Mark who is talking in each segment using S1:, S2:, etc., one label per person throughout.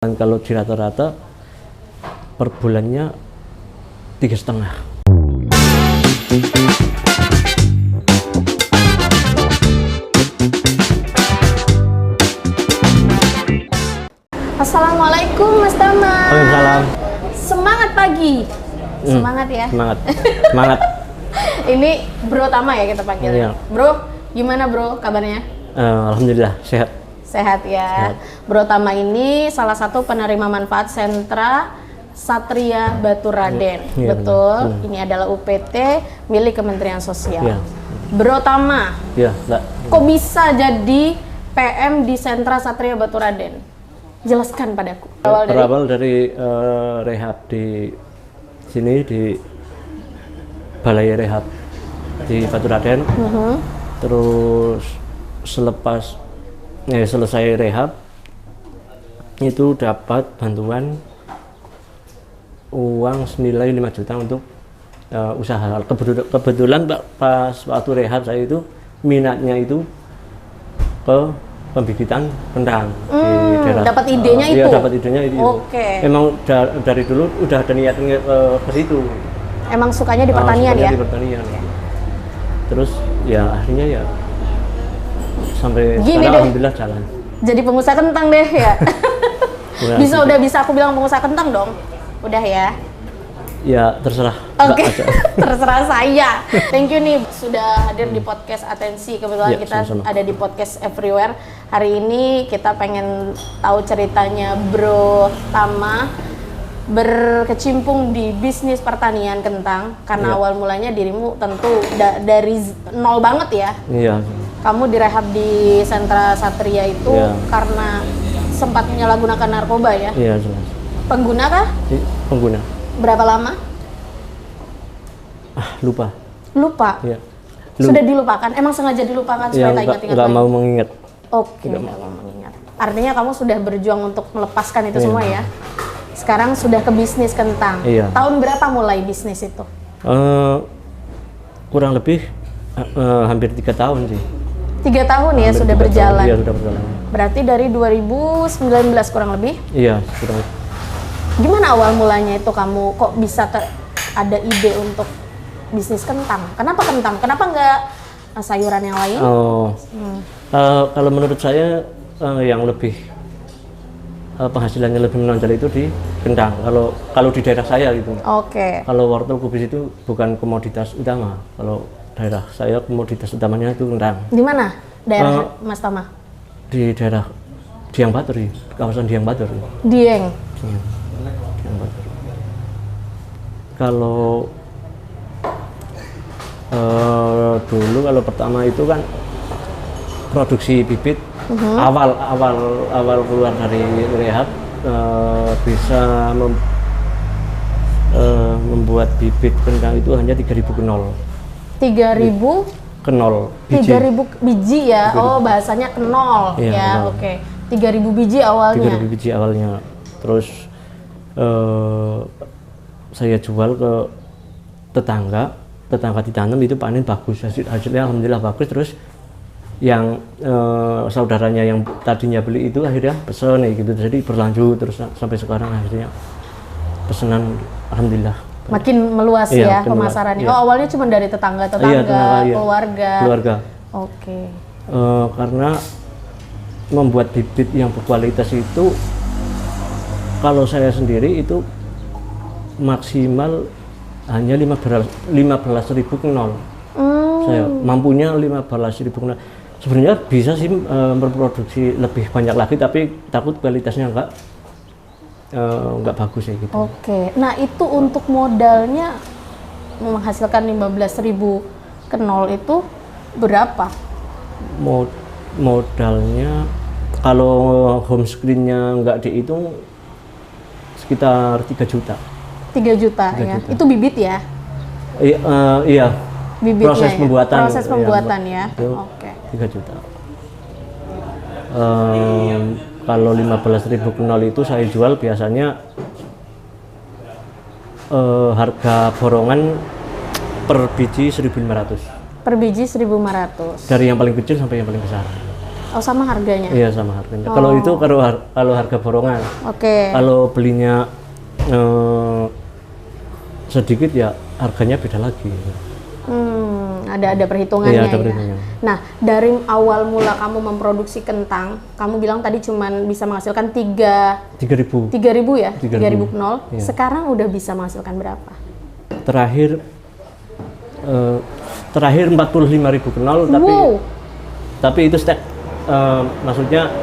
S1: Dan kalau di rata-rata per bulannya 3,5.
S2: Assalamualaikum Mas Tama.
S1: Waalaikumsalam.
S2: Semangat pagi. Semangat ya.
S1: Semangat. Semangat.
S2: Ini Bro Tama ya kita panggilnya.
S1: Iya.
S2: Bro, gimana Bro kabarnya?
S1: Alhamdulillah sehat.
S2: Sehat ya. Bro Tama ini salah satu penerima manfaat sentra Satria Batu Raden.
S1: Iya,
S2: Betul.
S1: benar.
S2: Ini adalah UPT milik Kementerian Sosial.
S1: Iya.
S2: Bro Tama,
S1: Iya, Mbak.
S2: kok bisa jadi PM di sentra Satria Batu Raden? Jelaskan padaku.
S1: Berawal dari rehab di sini di Balai Rehab di Batu Raden. Terus selesai rehab itu dapat bantuan uang senilai 5 juta untuk usaha. Kebetulan pas waktu rehab saya itu minatnya itu ke pembibitan kentang di daerah.
S2: Dapat idenya itu?
S1: Iya, dapat idenya itu.
S2: Oke.
S1: Emang dari dulu udah ada niatnya ke situ.
S2: Emang sukanya di pertanian
S1: Sukanya
S2: ya?
S1: di pertanian. Terus ya akhirnya ya sampai
S2: Gini
S1: sekarang
S2: deh.
S1: alhamdulillah jalan.
S2: Jadi pengusaha kentang deh ya.
S1: Udah,
S2: Udah bisa aku bilang pengusaha kentang dong. Udah ya.
S1: Ya terserah.
S2: Oke.
S1: Mbak aja.
S2: Terserah saya. Thank you nih sudah hadir di podcast Atensi. Kebetulan
S1: Ya,
S2: kita
S1: sama-sama.
S2: ada di podcast Everywhere. Hari ini kita pengen tahu ceritanya Bro Tama berkecimpung di bisnis pertanian kentang karena
S1: Ya.
S2: awal mulanya dirimu tentu dari nol banget ya.
S1: Iya.
S2: Kamu direhab di sentra Satria itu
S1: Iya.
S2: karena sempat menyalahgunakan narkoba ya?
S1: Iya jelas.
S2: Pengguna kah?
S1: Pengguna.
S2: Berapa lama?
S1: Lupa.
S2: Lupa?
S1: Iya.
S2: Sudah dilupakan? Emang sengaja dilupakan supaya tak ingat-ingat
S1: nggak
S2: lagi?
S1: mau mengingat.
S2: Oke, nggak mau mengingat. Artinya kamu sudah berjuang untuk melepaskan itu semua ya? Sekarang sudah ke bisnis kentang.
S1: Iya.
S2: Tahun berapa mulai bisnis itu?
S1: Kurang lebih hampir 3 tahun sih.
S2: 3 tahun ya
S1: Hampir
S2: sudah
S1: 3
S2: berjalan?
S1: tahun. Iya sudah berjalan.
S2: Berarti dari 2019 kurang lebih?
S1: Iya kurang lebih.
S2: Gimana awal mulanya itu kamu kok bisa ada ide untuk bisnis kentang? Kenapa kentang? Kenapa nggak sayuran yang lain?
S1: Kalau menurut saya yang lebih penghasilannya lebih menonjol itu di kentang. Kalau di daerah saya gitu.
S2: Oke.
S1: Kalau wortel kubis itu bukan komoditas utama. Kalau daerah saya komoditas utamanya itu kentang.
S2: Di mana daerah Mas Tama?
S1: Di daerah Diang Batur, di kawasan Diang Batur.
S2: Dieng.
S1: Diang Batur. Kalau dulu kalau pertama itu kan produksi bibit awal keluar dari rehab bisa membuat bibit kentang itu hanya 3.000 kenol.
S2: 3.000?
S1: Kenol biji.
S2: 3.000 biji ya? Oh bahasanya kenol
S1: Iya,
S2: ya,
S1: kenol.
S2: oke. 3.000 biji awalnya?
S1: 3.000 biji awalnya. Terus saya jual ke tetangga ditanam itu panen bagus, hasilnya alhamdulillah bagus. Terus yang saudaranya yang tadinya beli itu akhirnya pesen gitu, jadi berlanjut terus sampai sekarang akhirnya pesanan alhamdulillah
S2: Makin meluas
S1: Iya,
S2: ya
S1: makin
S2: pemasarannya.
S1: meluas, iya.
S2: Oh awalnya cuma dari tetangga,
S1: Iya, iya.
S2: keluarga. Oke.
S1: Karena membuat bibit yang berkualitas itu kalau saya sendiri itu maksimal hanya 15.000 kenol. Saya mampunya 15.000 kenol. Sebenarnya bisa sih berproduksi lebih banyak lagi, tapi takut kualitasnya nggak bagus ya gitu.
S2: Oke. Nah itu untuk modalnya menghasilkan 15.000 kenol itu berapa?
S1: Modalnya kalau homescreen-nya nggak dihitung sekitar 3 juta.
S2: 3 juta
S1: 3
S2: ya?
S1: juta.
S2: Itu bibit ya?
S1: Iya.
S2: Bibitnya
S1: Proses
S2: ya?
S1: pembuatan.
S2: Proses pembuatan ya?
S1: Itu
S2: Oke.
S1: 3 juta. Kalau 15.000 kenol itu saya jual biasanya harga borongan per biji 1.500.
S2: Per biji 1.500.
S1: Dari yang paling kecil sampai yang paling besar.
S2: Oh, sama harganya?
S1: Iya, sama harganya. Kalau itu kalau harga borongan.
S2: Oke.
S1: Kalau belinya sedikit ya harganya beda lagi.
S2: Ada perhitungannya.
S1: Iya, ada
S2: ya.
S1: perhitungannya.
S2: Nah, dari awal mula kamu memproduksi kentang, kamu bilang tadi cuman bisa menghasilkan
S1: 3.000
S2: ya? 3.000 knol.
S1: Iya.
S2: Sekarang udah bisa menghasilkan berapa?
S1: Terakhir 45.000 knol, tapi itu stek, maksudnya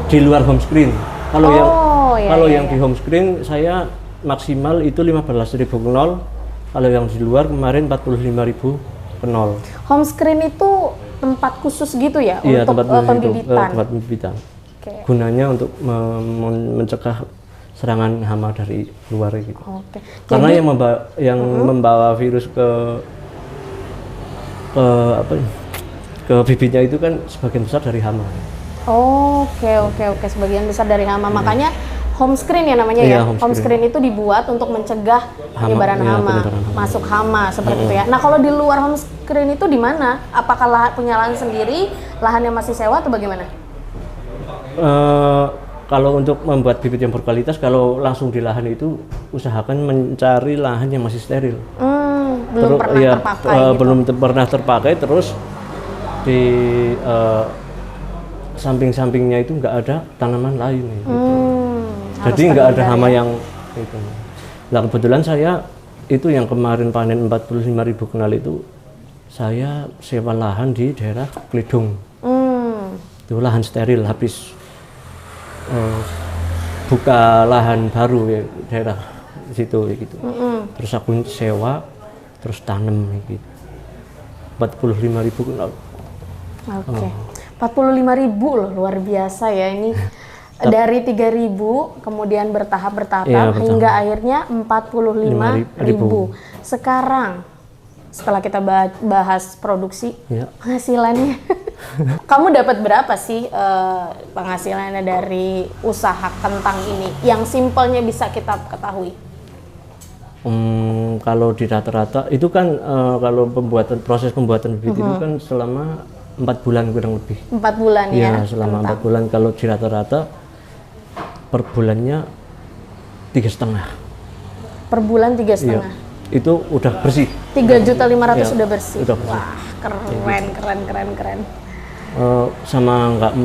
S1: di luar home screen. Kalau yang di home screen saya maksimal itu 15.000 knol. Kalau yang di luar kemarin 45.000 knol.
S2: Home screen itu tempat khusus gitu ya,
S1: Iya,
S2: untuk
S1: tempat
S2: pembibitan?
S1: tempat pembibitan.
S2: Okay.
S1: Gunanya untuk mencegah serangan hama dari luar gitu.
S2: Okay.
S1: Karena yang membawa virus ke bibitnya itu kan sebagian besar dari hama.
S2: Oke. Sebagian besar dari hama. Makanya home screen ya namanya ya. Home screen itu dibuat untuk mencegah penyebaran hama, masuk hama seperti itu ya. Nah, kalau di luar home screen itu di mana? Apakah punya lahan sendiri, lahannya masih sewa atau bagaimana?
S1: Kalau untuk membuat bibit yang berkualitas, kalau langsung di lahan itu usahakan mencari lahan yang masih steril.
S2: Belum pernah terpakai.
S1: Belum pernah terpakai, terus di samping-sampingnya itu nggak ada tanaman lain. Gitu. Jadi nggak ada hama yang itu. Nah, kebetulan saya itu yang kemarin panen 45.000 knol itu saya sewa lahan di daerah Klidung. Itu lahan steril, habis buka lahan baru ya daerah situ gitu. Terus aku sewa, terus tanam gitu. 45.000 knol.
S2: Oke. 45.000 loh, luar biasa ya ini. Dari 3.000 kemudian bertahap hingga akhirnya 45.000. Sekarang setelah kita bahas produksi, penghasilannya kamu dapat berapa sih penghasilannya dari usaha kentang ini yang simpelnya bisa kita ketahui?
S1: Kalau di rata-rata itu kan kalau proses pembuatan bibit itu kan selama 4 bulan kurang lebih.
S2: 4 bulan ya?
S1: Iya, selama 4 bulan. Kalau di rata-rata per bulannya 3,5.
S2: Per bulan 3,5? Iya,
S1: itu udah bersih.
S2: 3.500.000 udah bersih?
S1: Udah bersih.
S2: Wah, keren.
S1: Sama nggak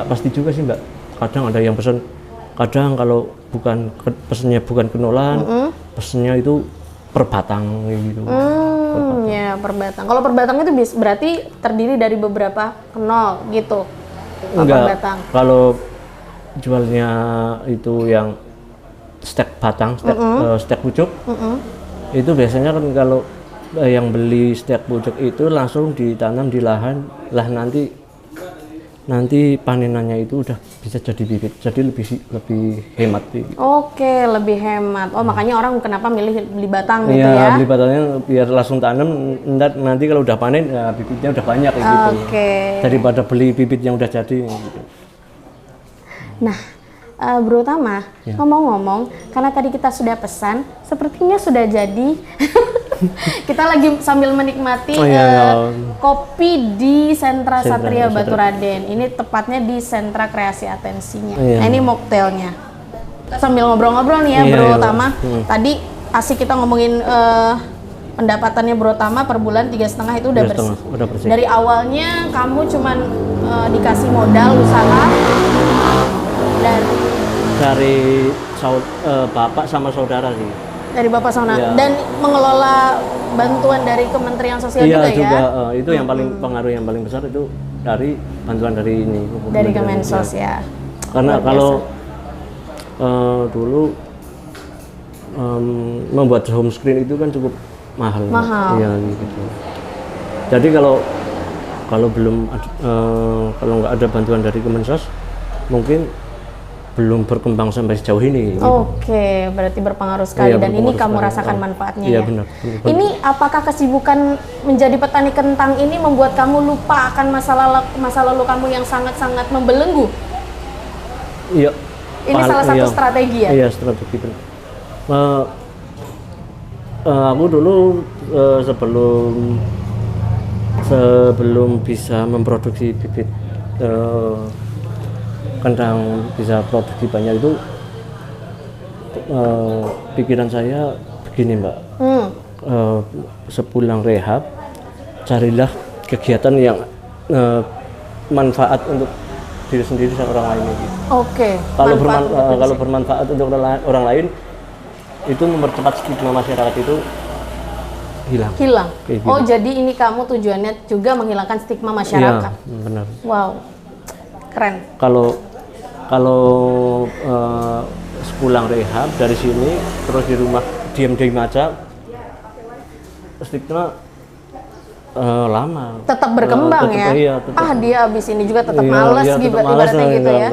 S1: pasti juga sih Mbak. Kadang ada yang pesan, kadang kalau pesennya bukan kenolan, pesennya itu per batang gitu.
S2: Ya, per batang. Kalau per batang itu berarti terdiri dari beberapa knol gitu?
S1: Enggak, kalau jualnya itu yang stek batang, stek pucuk, itu biasanya kan kalau yang beli stek pucuk itu langsung ditanam di lahan, nanti panenannya itu udah bisa jadi bibit, jadi lebih hemat gitu.
S2: Oke, lebih hemat. Makanya orang kenapa milih beli batang gitu
S1: ya?
S2: Iya,
S1: beli batangnya biar langsung tanam, nanti kalau udah panen ya bibitnya udah banyak gitu. Daripada beli bibit yang udah jadi gitu.
S2: Nah, Bro Tama, ngomong-ngomong, karena tadi kita sudah pesan, sepertinya sudah jadi. Kita lagi sambil menikmati kopi di Sentra Satria Batu Raden. Ini tepatnya di Sentra Kreasi Atensinya. Nah, ini mocktailnya. Sambil ngobrol-ngobrol nih ya, Bro Tama. Tadi asik kita ngomongin pendapatannya Bro Tama per bulan 3,5 itu udah bersih. Dari awalnya kamu cuman dikasih modal usaha
S1: dari bapak sama saudara sih.
S2: Dari bapak sama dan mengelola bantuan dari Kementerian Sosial juga ya?
S1: Itu yang paling pengaruh yang paling besar itu dari bantuan dari ini.
S2: Dari Kemensos ya.
S1: Karena kalau dulu membuat home screen itu kan cukup mahal. Iya gitu. Jadi kalau nggak ada bantuan dari Kemensos, mungkin belum berkembang sampai sejauh ini. Gitu.
S2: Oke, berarti berpengaruh sekali dan ini kamu rasakan manfaatnya ya.
S1: Benar.
S2: Ini apakah kesibukan menjadi petani kentang ini membuat kamu lupa akan masa lalu kamu yang sangat-sangat membelenggu?
S1: Iya.
S2: Ini salah satu strategi ya?
S1: Iya, strategi. Aku dulu sebelum sebelum bisa memproduksi bibit kentang bisa produksi banyak itu pikiran saya begini Mbak, sepulang rehab carilah kegiatan yang manfaat untuk diri sendiri dan orang lain gitu.
S2: Oke.
S1: Kalau bermanfaat untuk orang lain itu mempercepat stigma masyarakat itu hilang.
S2: Gitu. Oh, jadi ini kamu tujuannya juga menghilangkan stigma masyarakat.
S1: Iya, benar.
S2: Wow. Keren.
S1: Kalau sepulang rehab dari sini terus di rumah diam-diam aja, stigma lama.
S2: Tetap berkembang ya.
S1: Iya, tetap.
S2: Dia abis ini juga tetap malas gitu, ibaratnya gitu ya.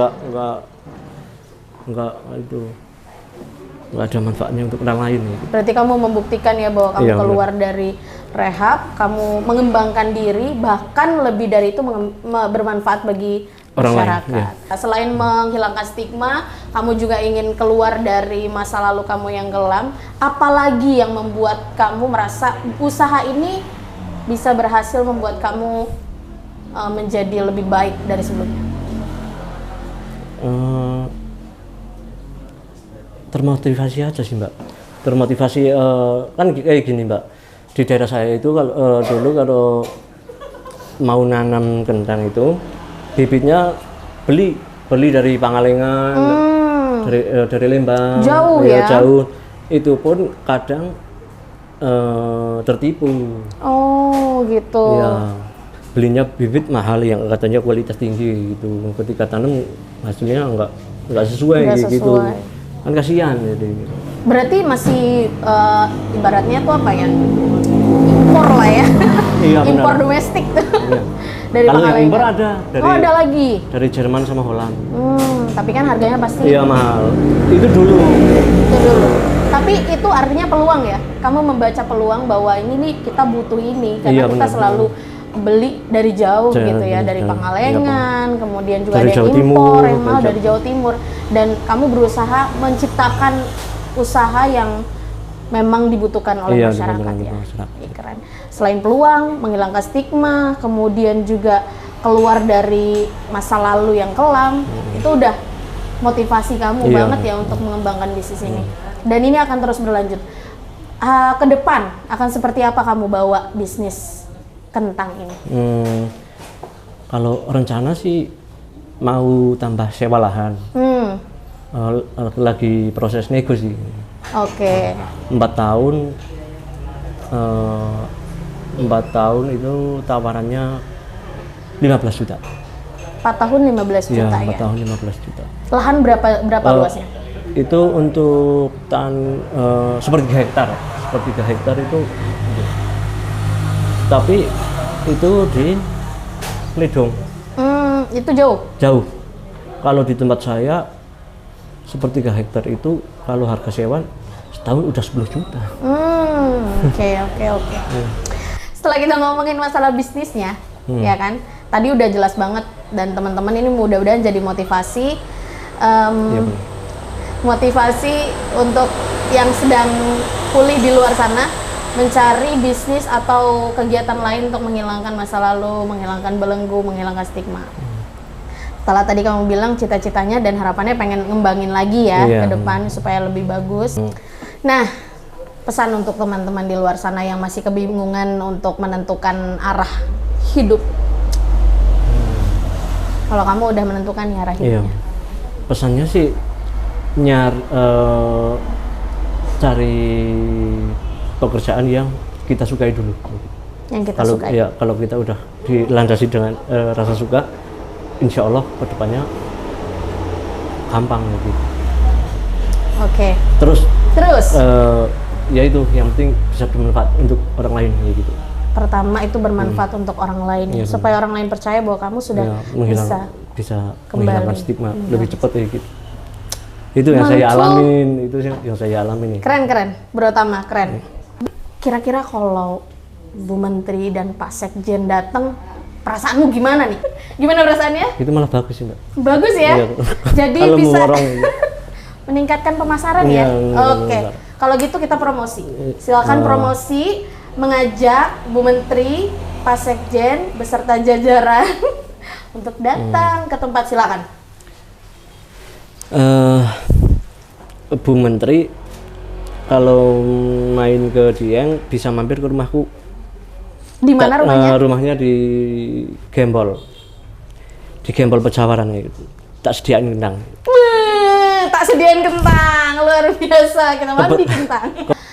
S1: Enggak itu. Enggak ada manfaatnya untuk orang lain gitu.
S2: Berarti kamu membuktikan ya bahwa kamu keluar dari rehab, kamu mengembangkan diri, bahkan lebih dari itu bermanfaat bagi
S1: orang
S2: masyarakat.
S1: Lain, ya.
S2: Selain menghilangkan stigma, kamu juga ingin keluar dari masa lalu kamu yang kelam. Apalagi yang membuat kamu merasa usaha ini bisa berhasil membuat kamu menjadi lebih baik dari sebelumnya?
S1: Termotivasi aja sih Mbak. Termotivasi kan kayak gini Mbak. Di daerah saya itu kalau dulu kalau mau nanam kentang itu bibitnya beli dari Pangalengan, dari Lembang,
S2: jauh ya.
S1: Jauh. Itu pun kadang tertipu.
S2: Oh gitu.
S1: Ya, belinya bibit mahal yang katanya kualitas tinggi gitu. Ketika tanam hasilnya nggak sesuai gitu. Kan kasihan jadi.
S2: Berarti masih ibaratnya tuh apa ya? Impor lah ya.
S1: Iya,
S2: impor domestik tuh. Iya. Dari
S1: kalau yang impor ada dari
S2: ada lagi.
S1: Dari Jerman sama Holland.
S2: Tapi kan harganya pasti.
S1: Iya mahal. Itu dulu.
S2: Tapi itu artinya peluang ya. Kamu membaca peluang bahwa ini nih kita butuh ini karena kita selalu beli dari jauh gitu ya, dari Pangalengan, kemudian juga
S1: dari
S2: ada yang impor yang mahal dari Jawa Timur, dan kamu berusaha menciptakan usaha yang memang dibutuhkan oleh masyarakat ya. Keren. Selain peluang, menghilangkan stigma, kemudian juga keluar dari masa lalu yang kelam, itu udah motivasi kamu banget ya untuk mengembangkan bisnis ini. Dan ini akan terus berlanjut. Ke depan akan seperti apa kamu bawa bisnis kentang ini?
S1: Kalau rencana sih mau tambah sewa lahan. Lagi proses nego sih.
S2: Oke.
S1: 4 tahun. 4 tahun itu tawarannya 15 juta.
S2: 4 tahun 15 juta ya?
S1: 4 tahun 15 juta.
S2: Lahan berapa luasnya?
S1: Itu untuk sepertiga hektar. Sepertiga hektar itu. Tapi itu di Ledong.
S2: Itu jauh?
S1: Jauh. Kalau di tempat saya sepertiga hektar itu kalau harga sewa setahun udah 10 juta.
S2: Oke. Setelah kita ngomongin masalah bisnisnya, ya kan? Tadi udah jelas banget dan teman-teman ini mudah-mudahan jadi motivasi. Motivasi untuk yang sedang pulih di luar sana, mencari bisnis atau kegiatan lain untuk menghilangkan masa lalu, menghilangkan belenggu, menghilangkan stigma. Setelah tadi kamu bilang cita-citanya dan harapannya pengen ngembangin lagi ya ke depan supaya lebih bagus. Nah, pesan untuk teman-teman di luar sana yang masih kebingungan untuk menentukan arah hidup. Kalau kamu udah menentukan nih arah hidupnya.
S1: Pesannya sih cari pekerjaan yang kita sukai dulu.
S2: Yang kita sukai.
S1: Ya, kalau kita udah dilandasi dengan rasa suka, insya Allah kedepannya gampang gitu.
S2: Oke.
S1: Terus
S2: ya
S1: itu yang penting bisa bermanfaat untuk orang lain gitu.
S2: Pertama itu bermanfaat untuk orang lain supaya orang lain percaya bahwa kamu sudah
S1: bisa menghilangkan stigma lebih cepat ya gitu. Itu yang saya alamin,
S2: Keren, Bro Tama, keren. Kira-kira kalau Bu Menteri dan Pak Sekjen datang, perasaanmu gimana nih? Gimana perasaannya?
S1: Itu malah bagus sih, Mbak.
S2: Bagus ya? Jadi bisa meningkatkan pemasaran ya? Oke. Kalau gitu kita promosi. Silakan promosi mengajak Bu Menteri, Pak Sekjen beserta jajaran untuk datang ke tempat, silakan.
S1: Bu Menteri kalau main ke Dieng bisa mampir ke rumahku.
S2: Di mana rumahnya?
S1: Rumahnya di Gembol. Di Gembol Pejawaran gitu. Tak sediain kentang.
S2: Tak sediain kentang, luar biasa. Kita mandi kentang.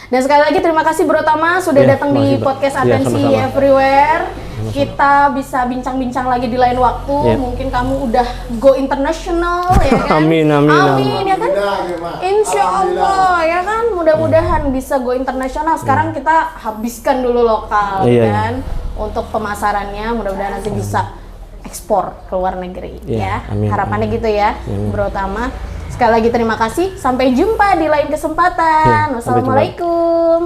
S2: Dan sekali lagi terima kasih Bro Tama sudah datang di podcast Atensi Everywhere. Kita bisa bincang-bincang lagi di lain waktu. Mungkin kamu udah go international ya kan?
S1: Amin
S2: ya kan? Insya Allah ya kan, mudah-mudahan bisa go internasional. Sekarang kita habiskan dulu lokal kan, untuk pemasarannya. Mudah-mudahan nanti bisa ekspor ke luar negeri ya. Harapannya gitu ya, Bro Tama. Sekali lagi terima kasih. Sampai jumpa di lain kesempatan. Wassalamualaikum.